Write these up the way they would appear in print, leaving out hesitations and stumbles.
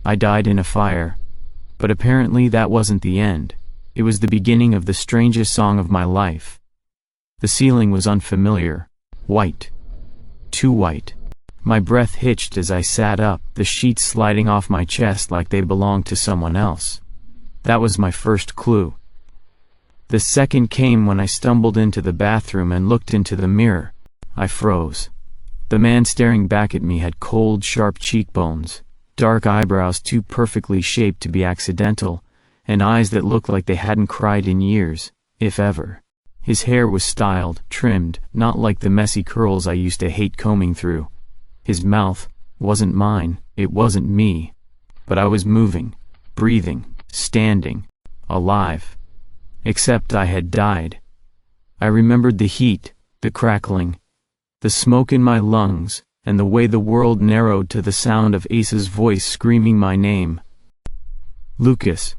I died in a fire. But apparently that wasn't the end. It was the beginning of the strangest song of my life. The ceiling was unfamiliar. White. Too white. My breath hitched as I sat up, the sheets sliding off my chest like they belonged to someone else. That was my first clue. The second came when I stumbled into the bathroom and looked into the mirror. I froze. The man staring back at me had cold, sharp cheekbones, dark eyebrows too perfectly shaped to be accidental, and eyes that looked like they hadn't cried in years, if ever. His hair was styled, trimmed, not like the messy curls I used to hate combing through. His mouth wasn't mine, it wasn't me. But I was moving, breathing, standing, alive. Except I had died. I remembered the heat, the crackling, the smoke in my lungs, and the way the world narrowed to the sound of Asa's voice screaming my name. Lucas.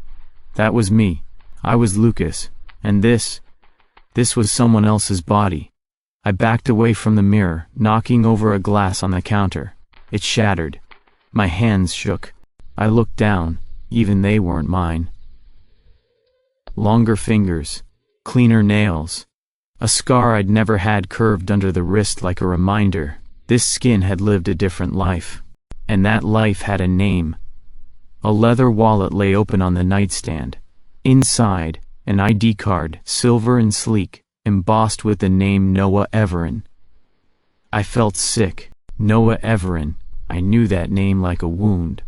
That was me. I was Lucas. And this was someone else's body. I backed away from the mirror, knocking over a glass on the counter. It shattered. My hands shook. I looked down. Even they weren't mine. Longer fingers. Cleaner nails. A scar I'd never had curved under the wrist like a reminder. This skin had lived a different life. And that life had a name. A leather wallet lay open on the nightstand. Inside, an ID card, silver and sleek, embossed with the name Noah Everen. I felt sick. Noah Everen. I knew that name like a wound.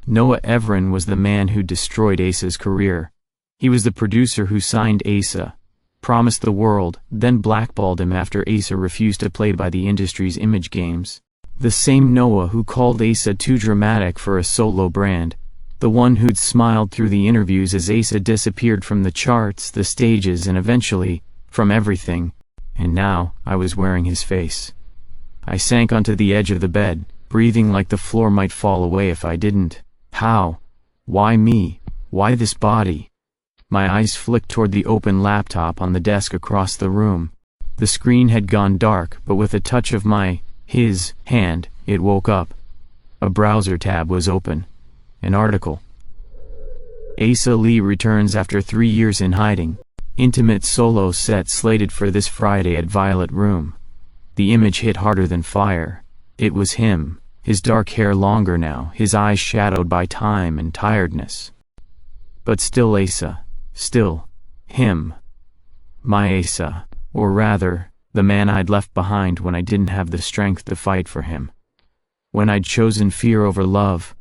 Noah Everen was the man who destroyed Asa's career. He was the producer who signed Asa, promised the world, then blackballed him after Asa refused to play by the industry's image games. The same Noah who called Asa too dramatic for a solo brand. The one who'd smiled through the interviews as Asa disappeared from the charts, the stages, and eventually, from everything. And now, I was wearing his face. I sank onto the edge of the bed, breathing like the floor might fall away if I didn't. How? Why me? Why this body? My eyes flicked toward the open laptop on the desk across the room. The screen had gone dark, but with a touch of his hand, it woke up. A browser tab was open. An article. Asa Lee returns after 3 years in hiding. Intimate solo set slated for this Friday at Violet Room. The image hit harder than fire. It was him, his dark hair longer now, his eyes shadowed by time and tiredness. But still Asa. Still. Him. My Asa. Or rather, the man I'd left behind when I didn't have the strength to fight for him. When I'd chosen fear over love.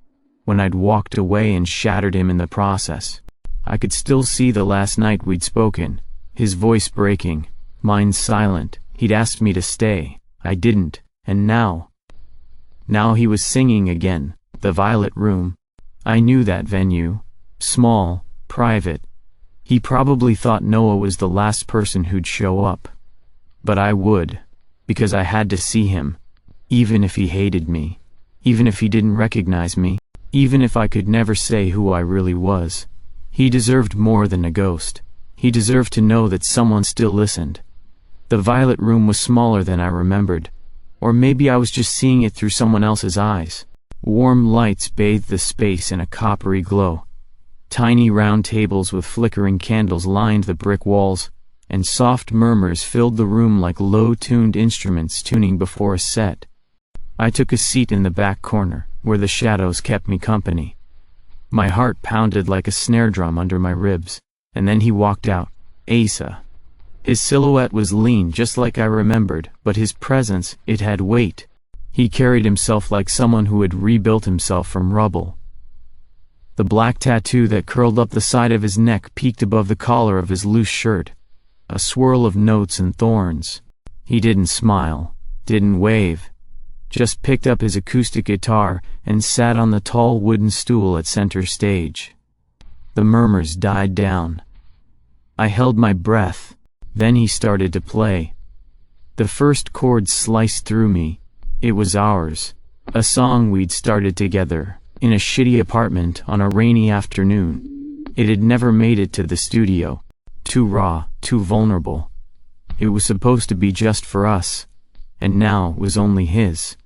When I'd walked away and shattered him in the process. I could still see the last night we'd spoken, his voice breaking, mine silent. He'd asked me to stay, I didn't, and now he was singing again, the Violet Room. I knew that venue. Small, private. He probably thought Noah was the last person who'd show up. But I would, because I had to see him, even if he hated me, even if he didn't recognize me. Even if I could never say who I really was. He deserved more than a ghost. He deserved to know that someone still listened. The Violet Room was smaller than I remembered. Or maybe I was just seeing it through someone else's eyes. Warm lights bathed the space in a coppery glow. Tiny round tables with flickering candles lined the brick walls, and soft murmurs filled the room like low-tuned instruments tuning before a set. I took a seat in the back corner, where the shadows kept me company. My heart pounded like a snare drum under my ribs, and then he walked out. Asa. His silhouette was lean just like I remembered, but his presence, it had weight. He carried himself like someone who had rebuilt himself from rubble. The black tattoo that curled up the side of his neck peeked above the collar of his loose shirt. A swirl of notes and thorns. He didn't smile, didn't wave. Just picked up his acoustic guitar and sat on the tall wooden stool at center stage. The murmurs died down. I held my breath. Then he started to play. The first chord sliced through me. It was ours. A song we'd started together, in a shitty apartment on a rainy afternoon. It had never made it to the studio. Too raw, too vulnerable. It was supposed to be just for us. And now it was only his.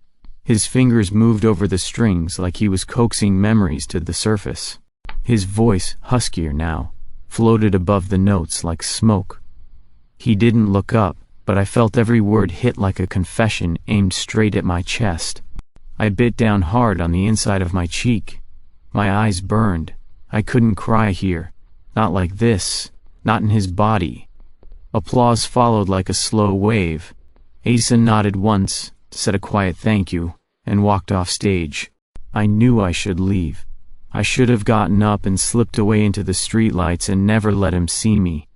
His fingers moved over the strings like he was coaxing memories to the surface. His voice, huskier now, floated above the notes like smoke. He didn't look up, but I felt every word hit like a confession aimed straight at my chest. I bit down hard on the inside of my cheek. My eyes burned. I couldn't cry here. Not like this. Not in his body. Applause followed like a slow wave. Asa nodded once, said a quiet thank you, and walked off stage. I knew I should leave. I should have gotten up and slipped away into the streetlights and never let him see me.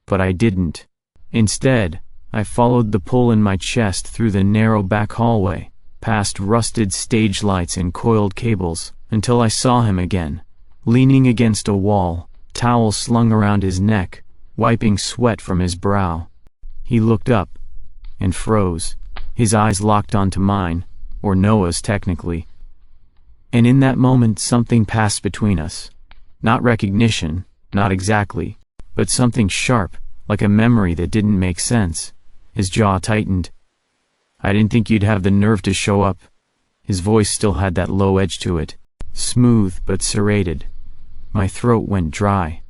But I didn't. Instead, I followed the pull in my chest through the narrow back hallway, past rusted stage lights and coiled cables, until I saw him again, leaning against a wall, towel slung around his neck, wiping sweat from his brow. He looked up and froze, his eyes locked onto mine, or Noah's technically. And in that moment something passed between us. Not recognition, not exactly, but something sharp, like a memory that didn't make sense. His jaw tightened. I didn't think you'd have the nerve to show up. His voice still had that low edge to it, smooth but serrated. My throat went dry.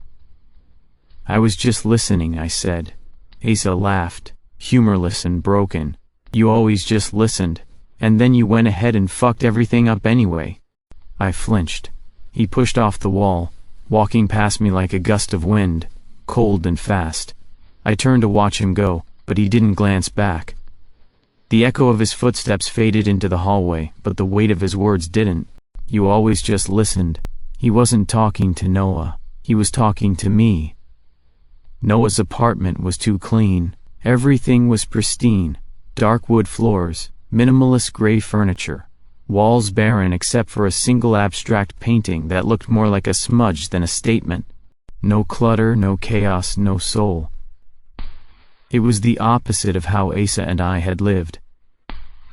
I was just listening, I said. Asa laughed, humorless and broken. You always just listened, and then you went ahead and fucked everything up anyway. I flinched. He pushed off the wall, walking past me like a gust of wind, cold and fast. I turned to watch him go, but he didn't glance back. The echo of his footsteps faded into the hallway, but the weight of his words didn't. You always just listened. He wasn't talking to Noah. He was talking to me. Noah's apartment was too clean. Everything was pristine. Dark wood floors, minimalist gray furniture, walls barren except for a single abstract painting that looked more like a smudge than a statement. No clutter, no chaos, no soul. It was the opposite of how Asa and I had lived.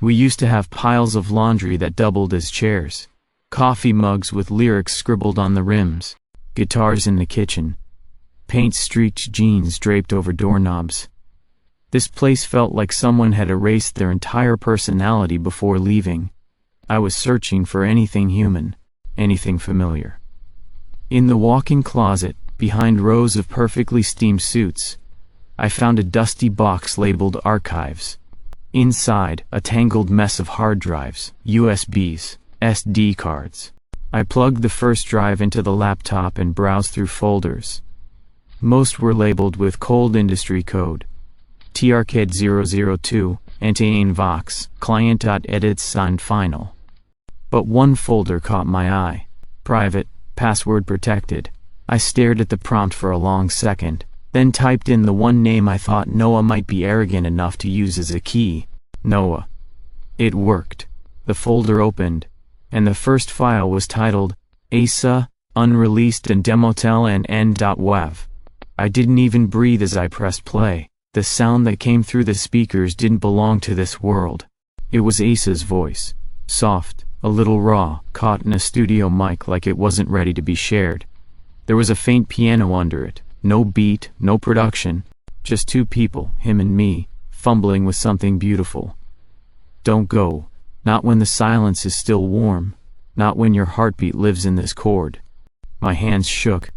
We used to have piles of laundry that doubled as chairs, coffee mugs with lyrics scribbled on the rims, guitars in the kitchen, paint-streaked jeans draped over doorknobs. This place felt like someone had erased their entire personality before leaving. I was searching for anything human, anything familiar. In the walk-in closet, behind rows of perfectly steamed suits, I found a dusty box labeled Archives. Inside, a tangled mess of hard drives, USBs, SD cards. I plugged the first drive into the laptop and browsed through folders. Most were labeled with cold industry code. TRCAD 002, Anti-Ain Vox, Client.edits signed final. But one folder caught my eye. Private, password protected. I stared at the prompt for a long second, then typed in the one name I thought Noah might be arrogant enough to use as a key. Noah. It worked. The folder opened, and the first file was titled, Asa, Unreleased and Demotel and N.wav. I didn't even breathe as I pressed play. The sound that came through the speakers didn't belong to this world. It was Asa's voice. Soft, a little raw, caught in a studio mic like it wasn't ready to be shared. There was a faint piano under it. No beat, no production. Just two people, him and me, fumbling with something beautiful. Don't go. Not when the silence is still warm. Not when your heartbeat lives in this chord. My hands shook.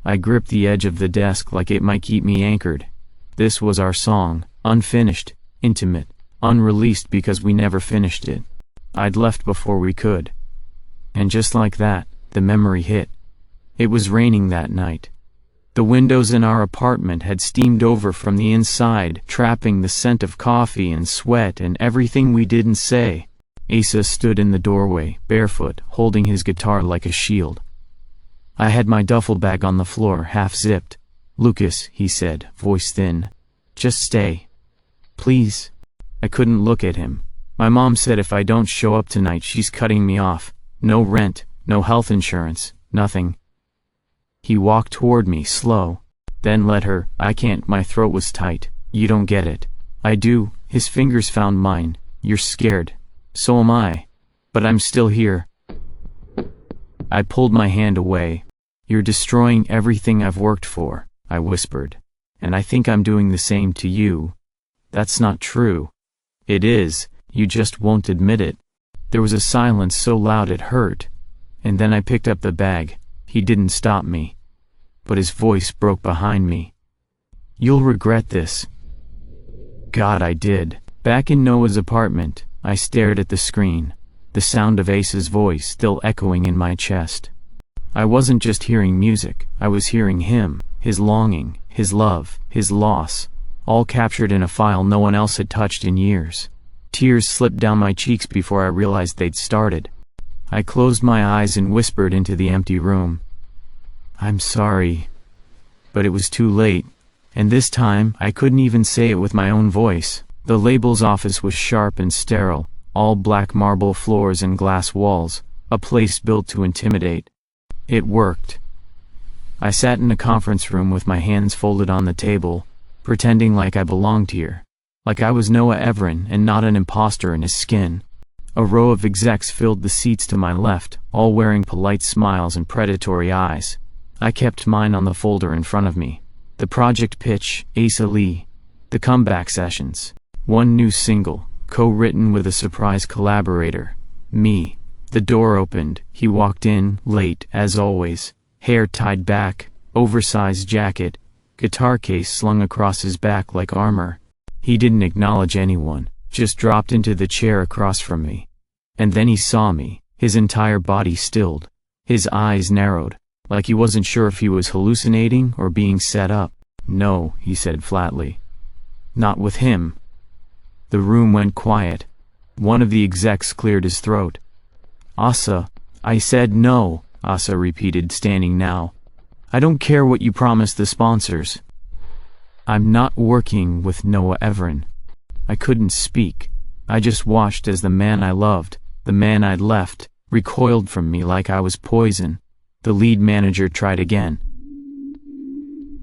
I gripped the edge of the desk like it might keep me anchored. This was our song, unfinished, intimate, unreleased because we never finished it. I'd left before we could. And just like that, the memory hit. It was raining that night. The windows in our apartment had steamed over from the inside, trapping the scent of coffee and sweat and everything we didn't say. Asa stood in the doorway, barefoot, holding his guitar like a shield. I had my duffel bag on the floor, half-zipped. Lucas, he said, voice thin. Just stay. Please. I couldn't look at him. My mom said if I don't show up tonight she's cutting me off. No rent, no health insurance, nothing. He walked toward me, slow. Then let her. I can't, my throat was tight. You don't get it. I do. His fingers found mine. You're scared. So am I. But I'm still here. I pulled my hand away. You're destroying everything I've worked for, I whispered. And I think I'm doing the same to you. That's not true. It is, you just won't admit it. There was a silence so loud it hurt, and then I picked up the bag. He didn't stop me, but his voice broke behind me. "You'll regret this." God, I did. Back in Noah's apartment, I stared at the screen, the sound of Asa's voice still echoing in my chest. I wasn't just hearing music, I was hearing him, his longing, his love, his loss, all captured in a file no one else had touched in years. Tears slipped down my cheeks before I realized they'd started. I closed my eyes and whispered into the empty room, "I'm sorry." But it was too late, and this time I couldn't even say it with my own voice. The label's office was sharp and sterile, all black marble floors and glass walls, a place built to intimidate. It worked. I sat in a conference room with my hands folded on the table, pretending like I belonged here, like I was Noah Everen and not an imposter in his skin. A row of execs filled the seats to my left, all wearing polite smiles and predatory eyes. I kept mine on the folder in front of me. The project pitch, Asa Lee. The comeback sessions. One new single, co-written with a surprise collaborator. Me. The door opened, he walked in, late, as always. Hair tied back, oversized jacket, guitar case slung across his back like armor. He didn't acknowledge anyone, just dropped into the chair across from me. And then he saw me, his entire body stilled. His eyes narrowed, like he wasn't sure if he was hallucinating or being set up. "No," he said flatly. "Not with him." The room went quiet. One of the execs cleared his throat. "Asa." I said. "No," Asa repeated, standing now. "I don't care what you promised the sponsors. I'm not working with Noah Everen." I couldn't speak. I just watched as the man I loved, the man I'd left, recoiled from me like I was poison. The lead manager tried again.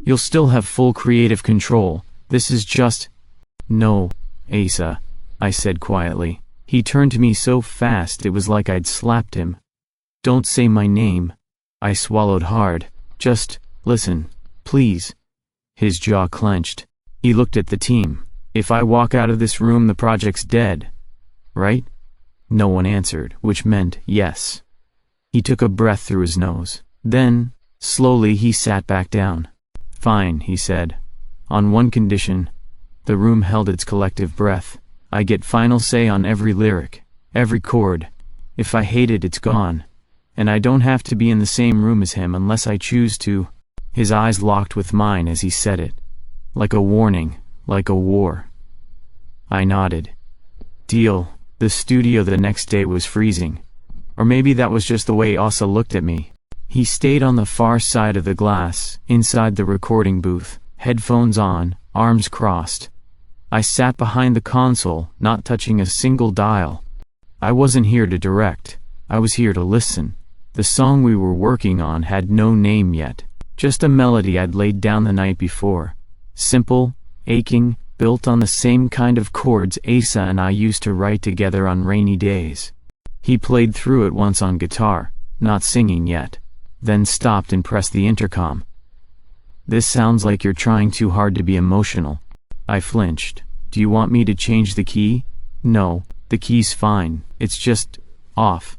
"You'll still have full creative control. This is just—" "No, Asa," I said quietly. He turned to me so fast it was like I'd slapped him. "Don't say my name." I swallowed hard. "Just listen, please." His jaw clenched. He looked at the team. "If I walk out of this room, the project's dead, right?" No one answered, which meant yes. He took a breath through his nose. Then, slowly he sat back down. "Fine," he said. "On one condition." The room held its collective breath. "I get final say on every lyric, every chord. If I hate it, it's gone. And I don't have to be in the same room as him unless I choose to." His eyes locked with mine as he said it. Like a warning, like a war. I nodded. "Deal." The studio the next day was freezing. Or maybe that was just the way Asa looked at me. He stayed on the far side of the glass, inside the recording booth, headphones on, arms crossed. I sat behind the console, not touching a single dial. I wasn't here to direct. I was here to listen. The song we were working on had no name yet, just a melody I'd laid down the night before. Simple, aching, built on the same kind of chords Asa and I used to write together on rainy days. He played through it once on guitar, not singing yet, then stopped and pressed the intercom. "This sounds like you're trying too hard to be emotional." I flinched. "Do you want me to change the key?" "No, the key's fine, it's just off."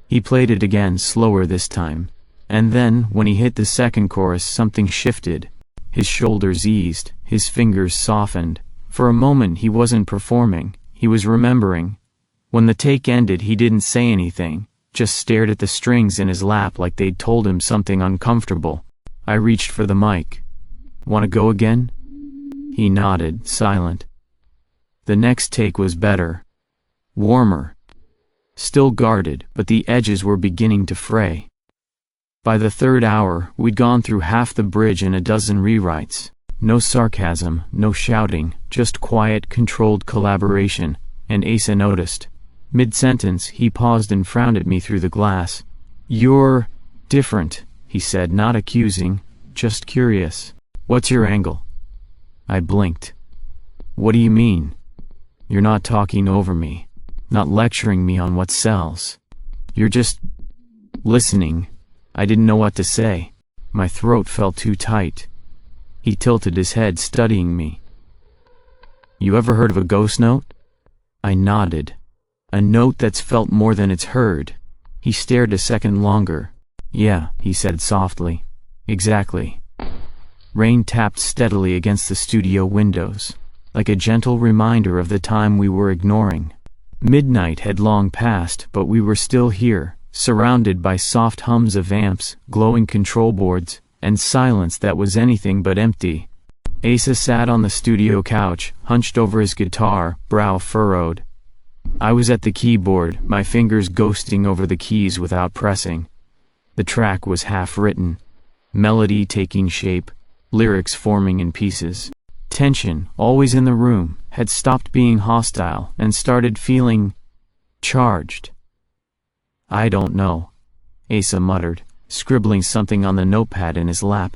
He played it again, slower this time. And then, when he hit the second chorus, something shifted. His shoulders eased, his fingers softened. For a moment he wasn't performing, he was remembering. When the take ended, he didn't say anything, just stared at the strings in his lap like they'd told him something uncomfortable. I reached for the mic. "Want to go again?" He nodded, silent. The next take was better. Warmer. Still guarded, but the edges were beginning to fray. By the third hour, we'd gone through half the bridge and a dozen rewrites. No sarcasm, no shouting, just quiet, controlled collaboration, and Asa noticed. Mid-sentence, he paused and frowned at me through the glass. "You're different," he said, not accusing, just curious. "What's your angle?" I blinked. "What do you mean?" "You're not talking over me, not lecturing me on what sells. You're just listening." I didn't know what to say. My throat felt too tight. He tilted his head, studying me. "You ever heard of a ghost note?" I nodded. A note that's felt more than it's heard. He stared a second longer. Yeah, he said softly. Exactly. Rain tapped steadily against the studio windows, like a gentle reminder of the time we were ignoring. Midnight had long passed, but we were still here, surrounded by soft hums of amps, glowing control boards, and silence that was anything but empty. Asa sat on the studio couch, hunched over his guitar, brow furrowed. I was at the keyboard, my fingers ghosting over the keys without pressing. The track was half-written, melody taking shape, lyrics forming in pieces. Tension, always in the room, had stopped being hostile and started feeling charged. I don't know, Asa muttered, scribbling something on the notepad in his lap.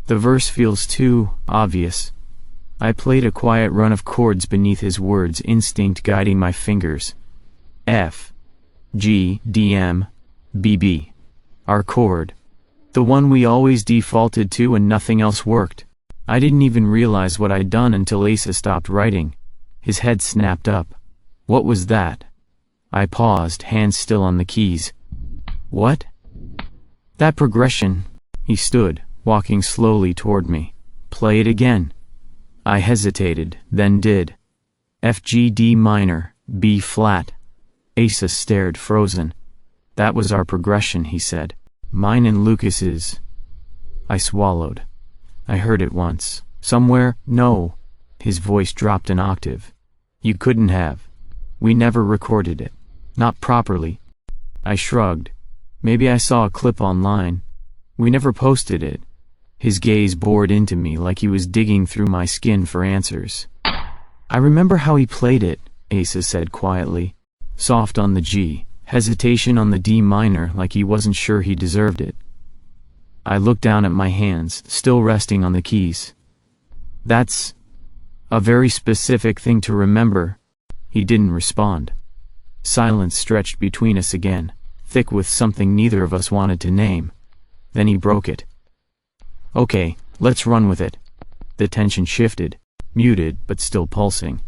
The verse feels too obvious. I played a quiet run of chords beneath his words, instinct guiding my fingers. F, G, D, M, B, B. Our chord. The one we always defaulted to and nothing else worked. I didn't even realize what I'd done until Asa stopped writing. His head snapped up. What was that? I paused, hands still on the keys. What? That progression. He stood, walking slowly toward me. Play it again. I hesitated, then did. F, G, D minor, B flat. Asa stared, frozen. That was our progression, he said. Mine and Lucas's. I swallowed. I heard it once. Somewhere. No. His voice dropped an octave. You couldn't have. We never recorded it. Not properly. I shrugged. Maybe I saw a clip online. We never posted it. His gaze bored into me like he was digging through my skin for answers. I remember how he played it, Asa said quietly. Soft on the G, hesitation on the D minor, like he wasn't sure he deserved it. I looked down at my hands, still resting on the keys. That's a very specific thing to remember. He didn't respond. Silence stretched between us again, thick with something neither of us wanted to name. Then he broke it. Okay, let's run with it. The tension shifted, muted but still pulsing.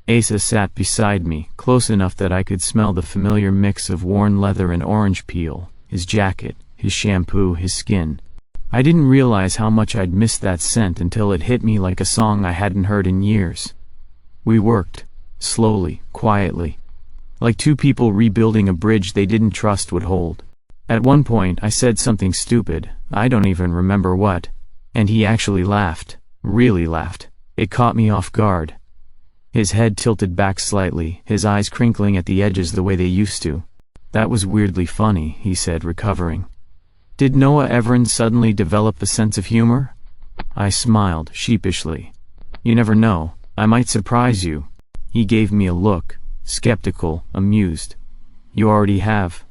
Asa sat beside me, close enough that I could smell the familiar mix of worn leather and orange peel, his jacket, his shampoo, his skin. I didn't realize how much I'd missed that scent until it hit me like a song I hadn't heard in years. We worked, slowly, quietly, like two people rebuilding a bridge they didn't trust would hold. At one point I said something stupid, I don't even remember what, and he actually laughed, really laughed. It caught me off guard. His head tilted back slightly, his eyes crinkling at the edges the way they used to. That was weirdly funny, he said, recovering. Did Noah Everen suddenly develop a sense of humor? I smiled, sheepishly. You never know, I might surprise you. He gave me a look, skeptical, amused. You already have.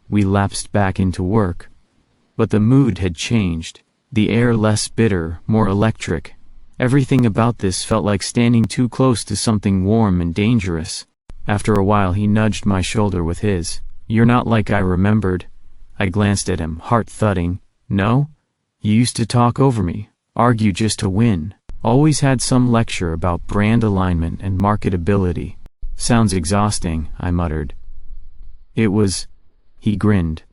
We lapsed back into work. But the mood had changed, the air less bitter, more electric. Everything about this felt like standing too close to something warm and dangerous. After a while he nudged my shoulder with his. You're not like I remembered. I glanced at him, heart thudding. No? You used to talk over me, argue just to win. Always had some lecture about brand alignment and marketability. Sounds exhausting, I muttered. It was. He grinned.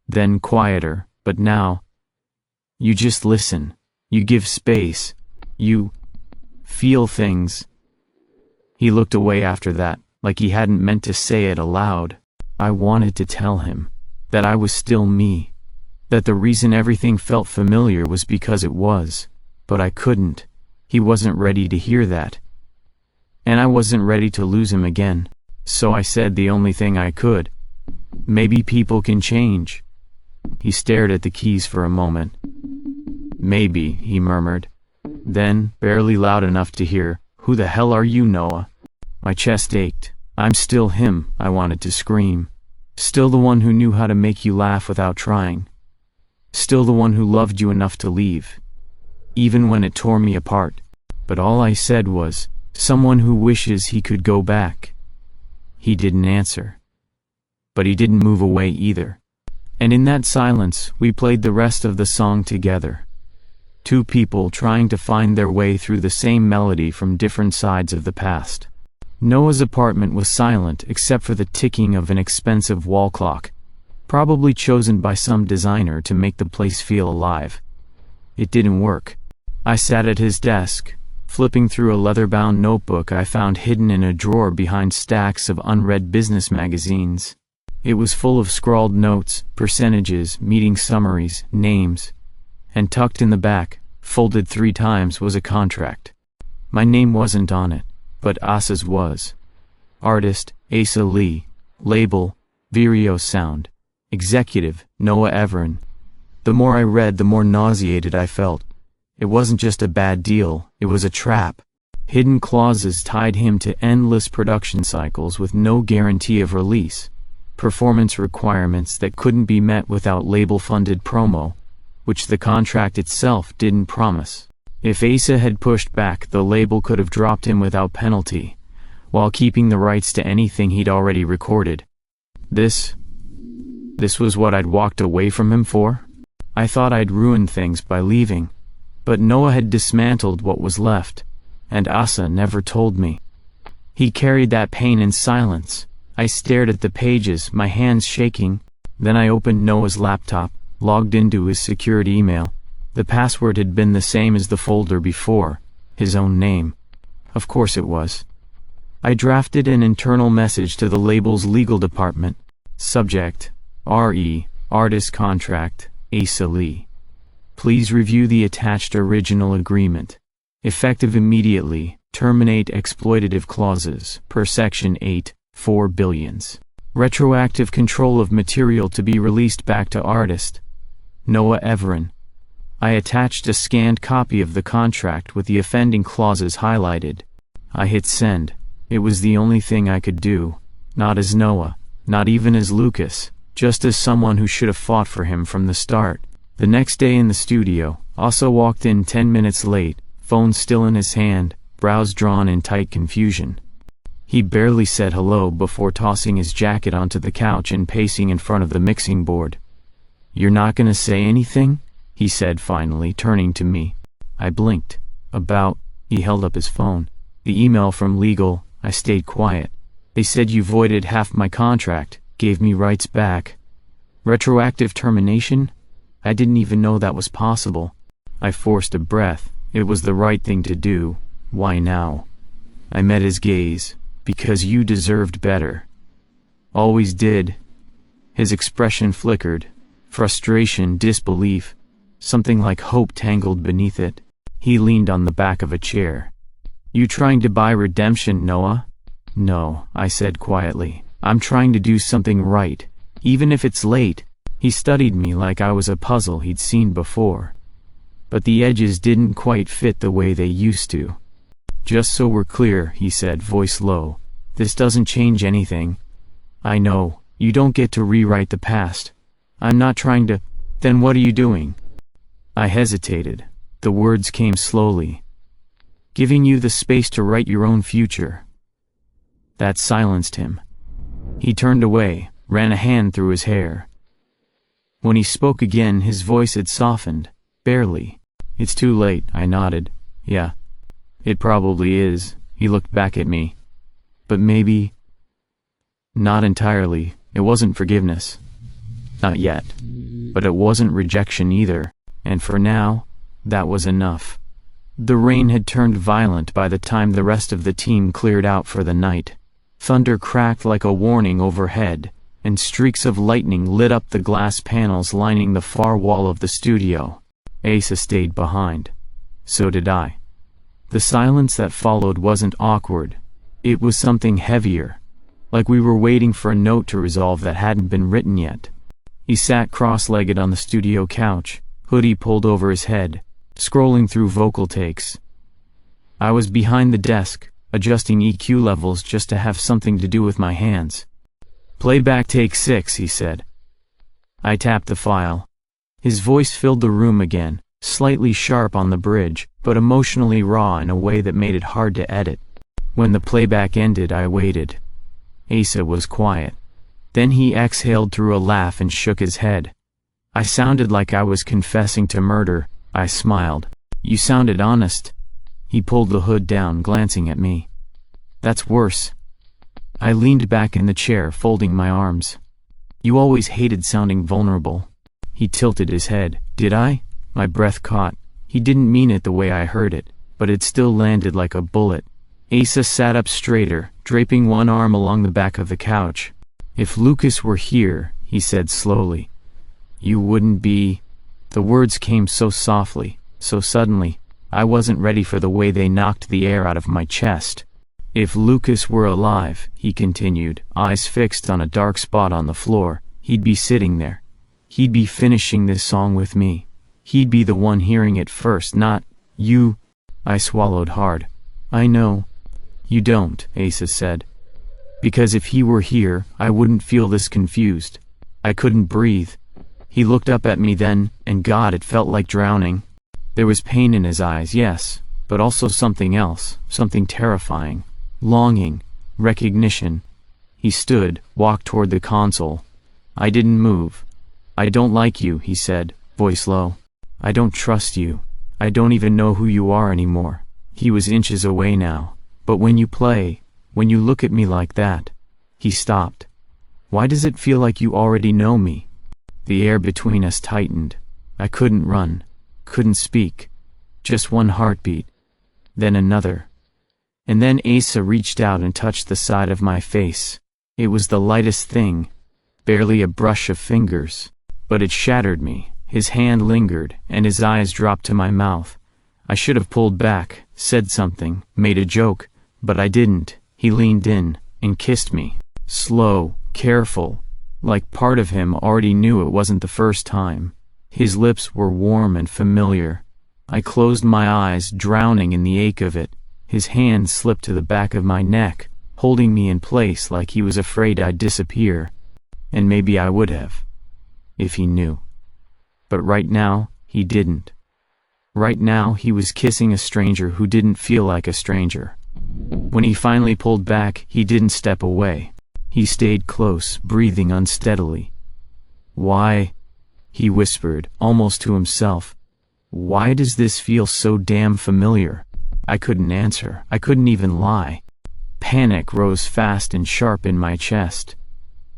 Then quieter, but now. You just listen. You give space. You feel things. He looked away after that, like he hadn't meant to say it aloud. I wanted to tell him that I was still me, that the reason everything felt familiar was because it was, but I couldn't. He wasn't ready to hear that. And I wasn't ready to lose him again. So I said the only thing I could. Maybe people can change. He stared at the keys for a moment. Maybe, he murmured. Then, barely loud enough to hear, who the hell are you, Noah? My chest ached. I'm still him, I wanted to scream. Still the one who knew how to make you laugh without trying. Still the one who loved you enough to leave. Even when it tore me apart. But all I said was, someone who wishes he could go back. He didn't answer. But he didn't move away either. And in that silence, we played the rest of the song together. Two people trying to find their way through the same melody from different sides of the past. Noah's apartment was silent except for the ticking of an expensive wall clock, probably chosen by some designer to make the place feel alive. It didn't work. I sat at his desk, flipping through a leather-bound notebook I found hidden in a drawer behind stacks of unread business magazines. It was full of scrawled notes, percentages, meeting summaries, names, and tucked in the back, folded 3 times, was a contract. My name wasn't on it, but Asa's was. Artist, Asa Lee. Label, Vireo Sound. Executive, Noah Everen. The more I read, the more nauseated I felt. It wasn't just a bad deal, it was a trap. Hidden clauses tied him to endless production cycles with no guarantee of release. Performance requirements that couldn't be met without label-funded promo, which the contract itself didn't promise. If Asa had pushed back, the label could have dropped him without penalty, while keeping the rights to anything he'd already recorded. This was what I'd walked away from him for? I thought I'd ruined things by leaving, but Noah had dismantled what was left, and Asa never told me. He carried that pain in silence. I stared at the pages, my hands shaking. Then I opened Noah's laptop, logged into his secured email. The password had been the same as the folder before, his own name. Of course it was. I drafted an internal message to the label's legal department. Subject, R.E., Artist Contract, Asa Lee. Please review the attached original agreement. Effective immediately, terminate exploitative clauses, per Section 8, 4 billions. Retroactive control of material to be released back to artist. Noah Everen. I attached a scanned copy of the contract with the offending clauses highlighted. I hit send. It was the only thing I could do. Not as Noah, not even as Lucas, just as someone who should have fought for him from the start. The next day in the studio, Asa walked in 10 minutes late, phone still in his hand, brows drawn in tight confusion. He barely said hello before tossing his jacket onto the couch and pacing in front of the mixing board. "You're not gonna say anything?" he said finally, turning to me. I blinked. He held up his phone. "The email from legal." I stayed quiet. "They said you voided half my contract, gave me rights back. Retroactive termination? I didn't even know that was possible." I forced a breath. It was the right thing to do. Why now? I met his gaze. "Because you deserved better." "Always did." His expression flickered. Frustration, disbelief. Something like hope tangled beneath it. He leaned on the back of a chair. "You trying to buy redemption, Noah?" "No," I said quietly. "I'm trying to do something right, even if it's late." He studied me like I was a puzzle he'd seen before. But the edges didn't quite fit the way they used to. "Just so we're clear," he said, voice low, "this doesn't change anything. I know, you don't get to rewrite the past. I'm not trying to." "Then what are you doing?" I hesitated. The words came slowly. "Giving you the space to write your own future." That silenced him. He turned away, ran a hand through his hair. When he spoke again, his voice had softened, barely. "It's too late," I nodded. "Yeah. It probably is." He looked back at me. "But maybe..." "Not entirely. It wasn't forgiveness. Not yet. But it wasn't rejection either. And for now, that was enough." The rain had turned violent by the time the rest of the team cleared out for the night. Thunder cracked like a warning overhead, and streaks of lightning lit up the glass panels lining the far wall of the studio. Asa stayed behind. So did I. The silence that followed wasn't awkward. It was something heavier, like we were waiting for a note to resolve that hadn't been written yet. He sat cross-legged on the studio couch, hoodie pulled over his head, scrolling through vocal takes. I was behind the desk, adjusting EQ levels just to have something to do with my hands. "Playback take 6, he said. I tapped the file. His voice filled the room again, slightly sharp on the bridge, but emotionally raw in a way that made it hard to edit. When the playback ended, I waited. Asa was quiet. Then he exhaled through a laugh and shook his head. I sounded like I was confessing to murder. I smiled. "You sounded honest." He pulled the hood down, glancing at me. That's worse. I leaned back in the chair, folding my arms. You always hated sounding vulnerable. He tilted his head. Did I? My breath caught. He didn't mean it the way I heard it, but it still landed like a bullet. Asa sat up straighter, draping one arm along the back of the couch. If Lucas were here, he said slowly, you wouldn't be... The words came so softly, so suddenly, I wasn't ready for the way they knocked the air out of my chest. If Lucas were alive, he continued, eyes fixed on a dark spot on the floor, he'd be sitting there. He'd be finishing this song with me. He'd be the one hearing it first, not you. I swallowed hard. I know. You don't, Asa said. Because if he were here, I wouldn't feel this confused. I couldn't breathe. He looked up at me then, and God, it felt like drowning. There was pain in his eyes, yes, but also something else, something terrifying. Longing, recognition. He stood, walked toward the console. I didn't move. I don't like you, he said, voice low. I don't trust you. I don't even know who you are anymore. He was inches away now. But when you play, when you look at me like that... He stopped. Why does it feel like you already know me? The air between us tightened. I couldn't run, couldn't speak. Just one heartbeat. Then another. And then Asa reached out and touched the side of my face. It was the lightest thing. Barely a brush of fingers. But it shattered me. His hand lingered, and his eyes dropped to my mouth. I should have pulled back, said something, made a joke, but I didn't. He leaned in, and kissed me. Slow, careful, like part of him already knew it wasn't the first time. His lips were warm and familiar. I closed my eyes, drowning in the ache of it. His hand slipped to the back of my neck, holding me in place like he was afraid I'd disappear. And maybe I would have. If he knew. But right now, he didn't. Right now, he was kissing a stranger who didn't feel like a stranger. When he finally pulled back, he didn't step away. He stayed close, breathing unsteadily. Why? He whispered, almost to himself. Why does this feel so damn familiar? I couldn't answer. I couldn't even lie. Panic rose fast and sharp in my chest.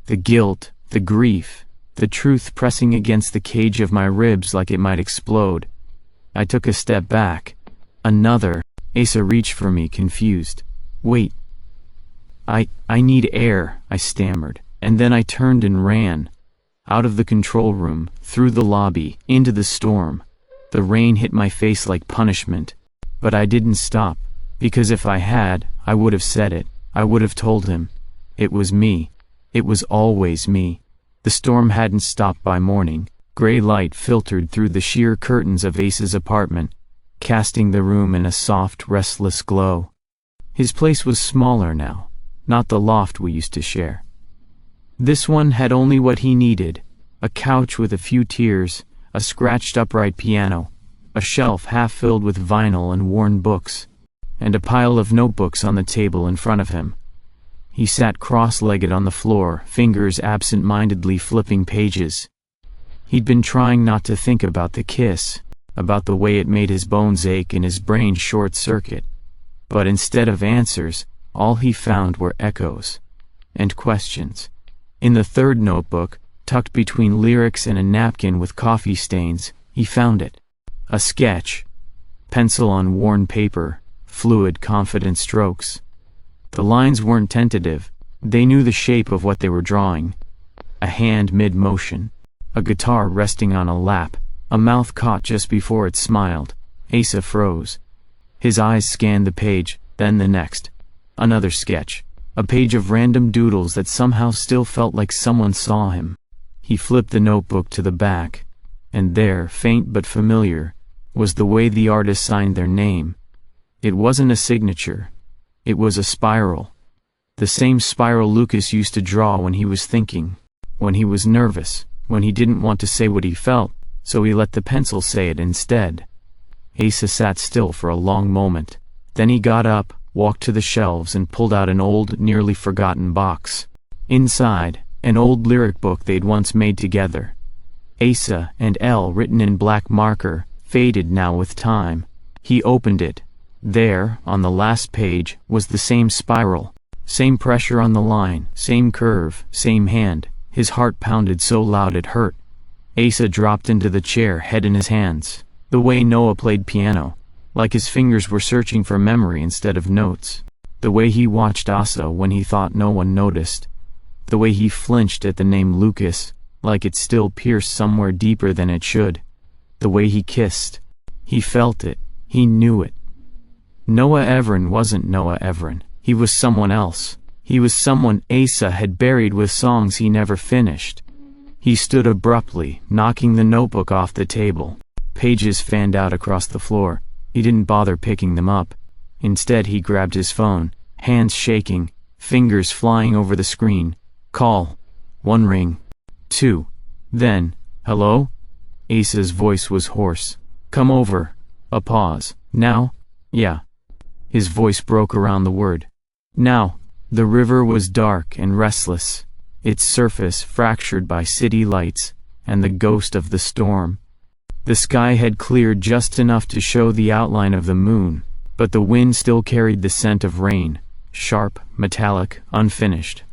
The guilt, the grief, the truth pressing against the cage of my ribs like it might explode. I took a step back. Another. Asa reached for me, confused. Wait. I need air, I stammered, and then I turned and ran. Out of the control room, through the lobby, into the storm. The rain hit my face like punishment. But I didn't stop, because if I had, I would have said it. I would have told him. It was me. It was always me. The storm hadn't stopped by morning. Gray light filtered through the sheer curtains of Asa's apartment, casting the room in a soft, restless glow. His place was smaller now, not the loft we used to share. This one had only what he needed: a couch with a few tiers, a scratched upright piano, a shelf half filled with vinyl and worn books, and a pile of notebooks on the table in front of him. He sat cross-legged on the floor, fingers absent-mindedly flipping pages. He'd been trying not to think about the kiss, about the way it made his bones ache and his brain short-circuit. But instead of answers, all he found were echoes and questions. In the third notebook, tucked between lyrics and a napkin with coffee stains, he found it. A sketch. Pencil on worn paper, fluid, confident strokes. The lines weren't tentative. They knew the shape of what they were drawing. A hand mid-motion. A guitar resting on a lap. A mouth caught just before it smiled. Asa froze. His eyes scanned the page, then the next. Another sketch. A page of random doodles that somehow still felt like someone saw him. He flipped the notebook to the back. And there, faint but familiar, was the way the artist signed their name. It wasn't a signature. It was a spiral. The same spiral Lucas used to draw when he was thinking, when he was nervous, when he didn't want to say what he felt, so he let the pencil say it instead. Asa sat still for a long moment. Then he got up, walked to the shelves and pulled out an old, nearly forgotten box. Inside, an old lyric book they'd once made together. Asa and L written in black marker, faded now with time. He opened it. There, on the last page, was the same spiral. Same pressure on the line, same curve, same hand. His heart pounded so loud it hurt. Asa dropped into the chair, head in his hands. The way Noah played piano, like his fingers were searching for memory instead of notes. The way he watched Asa when he thought no one noticed. The way he flinched at the name Lucas, like it still pierced somewhere deeper than it should. The way he kissed. He felt it. He knew it. Noah Everen wasn't Noah Everen. He was someone else. He was someone Asa had buried with songs he never finished. He stood abruptly, knocking the notebook off the table. Pages fanned out across the floor. He didn't bother picking them up. Instead, he grabbed his phone, hands shaking, fingers flying over the screen. Call. 1 ring. 2. Then, hello? Asa's voice was hoarse. Come over. A pause. Now? Yeah. His voice broke around the word. Now. The river was dark and restless, its surface fractured by city lights and the ghost of the storm. The sky had cleared just enough to show the outline of the moon, but the wind still carried the scent of rain, sharp, metallic, unfinished.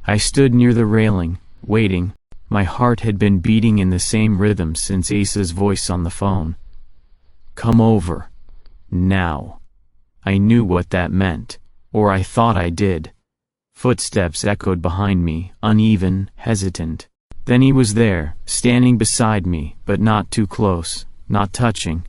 I stood near the railing, waiting. My heart had been beating in the same rhythm since Asa's voice on the phone. Come over. Now. I knew what that meant. Or I thought I did. Footsteps echoed behind me, uneven, hesitant. Then he was there, standing beside me, but not too close, not touching.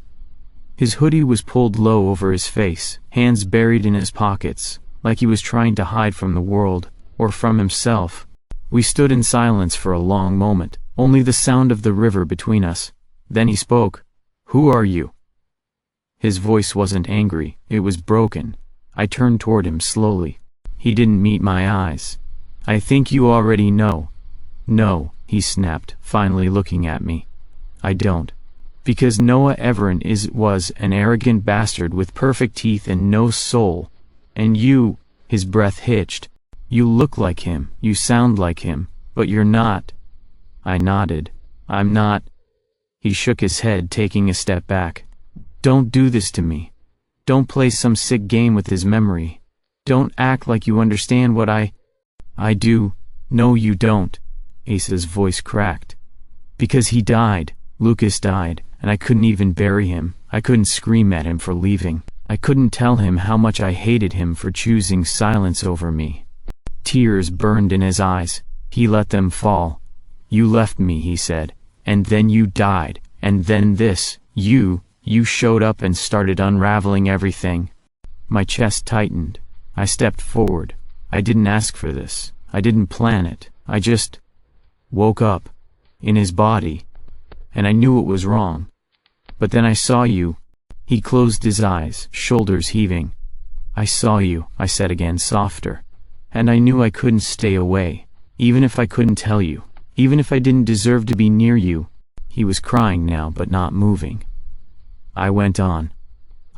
His hoodie was pulled low over his face, hands buried in his pockets, like he was trying to hide from the world, or from himself. We stood in silence for a long moment, only the sound of the river between us. Then he spoke. Who are you? His voice wasn't angry, it was broken. I turned toward him slowly. He didn't meet my eyes. I think you already know. No, he snapped, finally looking at me. I don't. Because Noah Everen was an arrogant bastard with perfect teeth and no soul. And you, his breath hitched. You look like him, you sound like him, but you're not. I nodded. I'm not. He shook his head, taking a step back. Don't do this to me. Don't play some sick game with his memory. Don't act like you understand what I do. No, you don't. Asa's voice cracked. Because he died. Lucas died, and I couldn't even bury him. I couldn't scream at him for leaving. I couldn't tell him how much I hated him for choosing silence over me. Tears burned in his eyes. He let them fall. You left me, he said. And then you died. And then this, you showed up and started unraveling everything. My chest tightened. I stepped forward. I didn't ask for this. I didn't plan it. I just woke up in his body. And I knew it was wrong. But then I saw you. He closed his eyes, shoulders heaving. I saw you, I said again, softer. And I knew I couldn't stay away, even if I couldn't tell you, even if I didn't deserve to be near you. He was crying now, but not moving. I went on.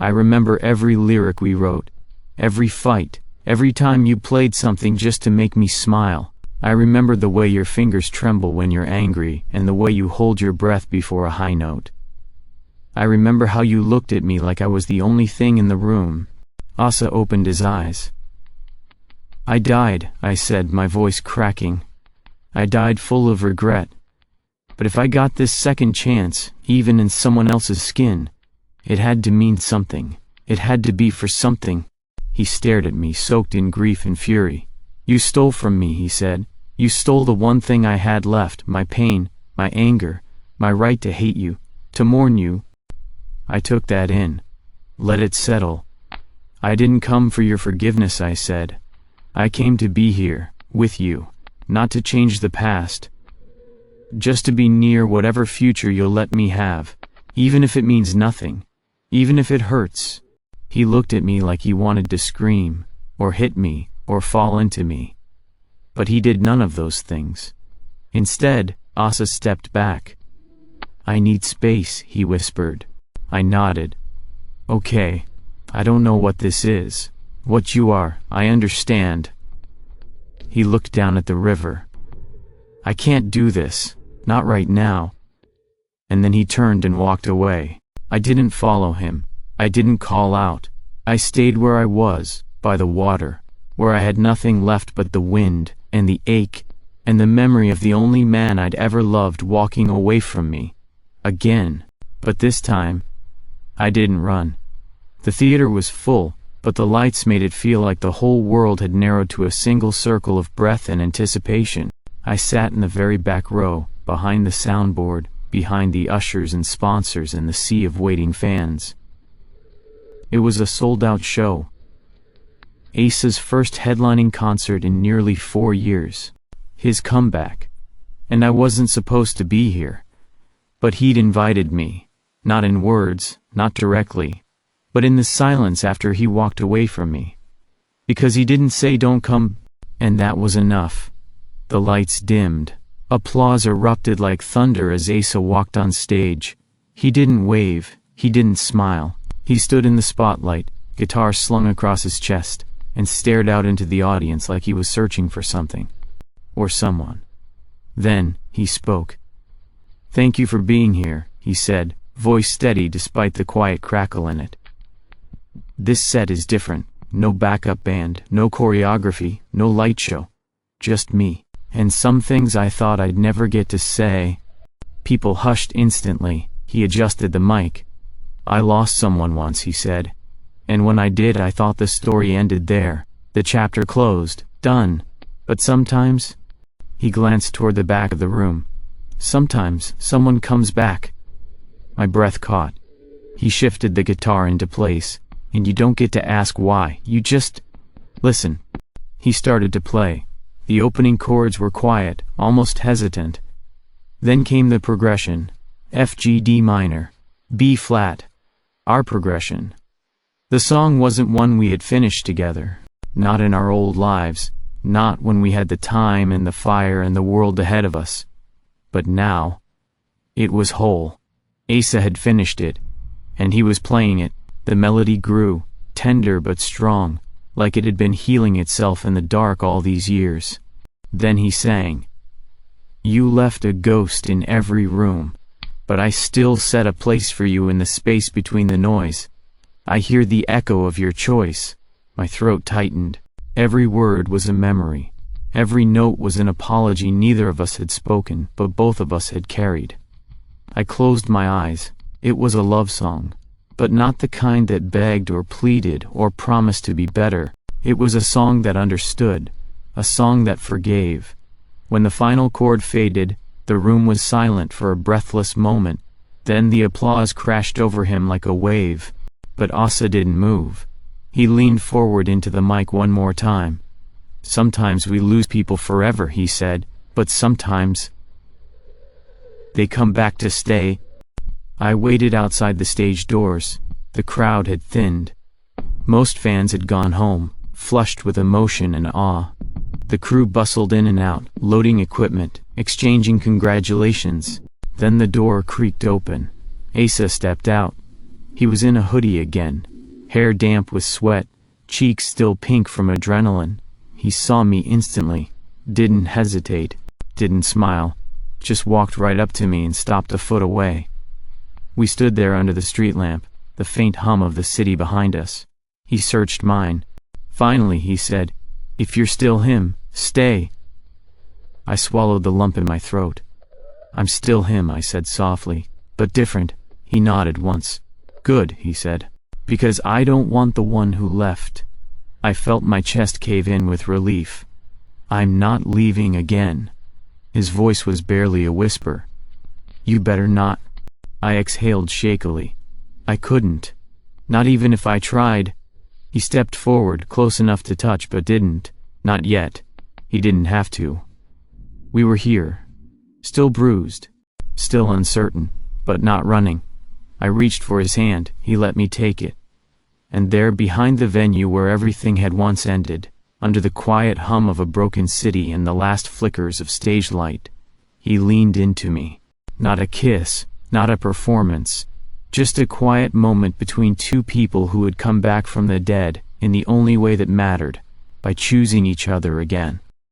I remember every lyric we wrote, every fight, every time you played something just to make me smile. I remember the way your fingers tremble when you're angry and the way you hold your breath before a high note. I remember how you looked at me like I was the only thing in the room. Asa opened his eyes. I died, I said, my voice cracking. I died full of regret. But if I got this second chance, even in someone else's skin, it had to mean something. It had to be for something. He stared at me, soaked in grief and fury. You stole from me, he said. You stole the one thing I had left, my pain, my anger, my right to hate you, to mourn you. I took that in. Let it settle. I didn't come for your forgiveness, I said. I came to be here, with you, not to change the past. Just to be near whatever future you'll let me have, even if it means nothing, even if it hurts. He looked at me like he wanted to scream, or hit me, or fall into me. But he did none of those things. Instead, Asa stepped back. I need space, he whispered. I nodded. Okay. I don't know what this is. What you are, I understand. He looked down at the river. I can't do this. Not right now. And then he turned and walked away. I didn't follow him. I didn't call out. I stayed where I was, by the water, where I had nothing left but the wind, and the ache, and the memory of the only man I'd ever loved walking away from me. Again. But this time, I didn't run. The theater was full, but the lights made it feel like the whole world had narrowed to a single circle of breath and anticipation. I sat in the very back row, behind the soundboard, behind the ushers and sponsors and the sea of waiting fans. It was a sold-out show. Asa's first headlining concert in nearly 4 years. His comeback. And I wasn't supposed to be here. But he'd invited me. Not in words, not directly, but in the silence after he walked away from me. Because he didn't say don't come, and that was enough. The lights dimmed. Applause erupted like thunder as Asa walked on stage. He didn't wave, he didn't smile. He stood in the spotlight, guitar slung across his chest, and stared out into the audience like he was searching for something. Or someone. Then, he spoke. "Thank you for being here," he said, voice steady despite the quiet crackle in it. "This set is different. No backup band, no choreography, no light show. Just me. And some things I thought I'd never get to say." People hushed instantly. He adjusted the mic. "I lost someone once," he said. "And when I did, I thought the story ended there. The chapter closed. Done. But sometimes..." He glanced toward the back of the room. "Sometimes, someone comes back." My breath caught. He shifted the guitar into place. "And you don't get to ask why, you just... listen." He started to play. The opening chords were quiet, almost hesitant. Then came the progression. F G D minor. B flat. Our progression. The song wasn't one we had finished together. Not in our old lives. Not when we had the time and the fire and the world ahead of us. But now, it was whole. Asa had finished it, and he was playing it. The melody grew, tender but strong, like it had been healing itself in the dark all these years. Then he sang. "You left a ghost in every room, but I still set a place for you in the space between the noise. I hear the echo of your choice." My throat tightened. Every word was a memory. Every note was an apology neither of us had spoken, but both of us had carried. I closed my eyes. It was a love song. But not the kind that begged or pleaded or promised to be better. It was a song that understood. A song that forgave. When the final chord faded, the room was silent for a breathless moment. Then the applause crashed over him like a wave. But Asa didn't move. He leaned forward into the mic one more time. "Sometimes we lose people forever," he said, "but sometimes they come back to stay." I waited outside the stage doors. The crowd had thinned. Most fans had gone home, flushed with emotion and awe. The crew bustled in and out, loading equipment, exchanging congratulations. Then the door creaked open. Asa stepped out. He was in a hoodie again, hair damp with sweat, cheeks still pink from adrenaline. He saw me instantly, didn't hesitate, didn't smile, just walked right up to me and stopped a foot away. We stood there under the street lamp, the faint hum of the city behind us. He searched mine. Finally, he said, "If you're still him, stay." I swallowed the lump in my throat. "I'm still him," I said softly, "but different." He nodded once. "Good," he said, "because I don't want the one who left." I felt my chest cave in with relief. "I'm not leaving again." His voice was barely a whisper. "You better not." I exhaled shakily. I couldn't. Not even if I tried. He stepped forward, close enough to touch but didn't. Not yet. He didn't have to. We were here. Still bruised. Still uncertain. But not running. I reached for his hand. He let me take it. And there behind the venue where everything had once ended, under the quiet hum of a broken city and the last flickers of stage light, he leaned into me. Not a kiss. Not a performance. Just a quiet moment between two people who had come back from the dead, in the only way that mattered, by choosing each other again.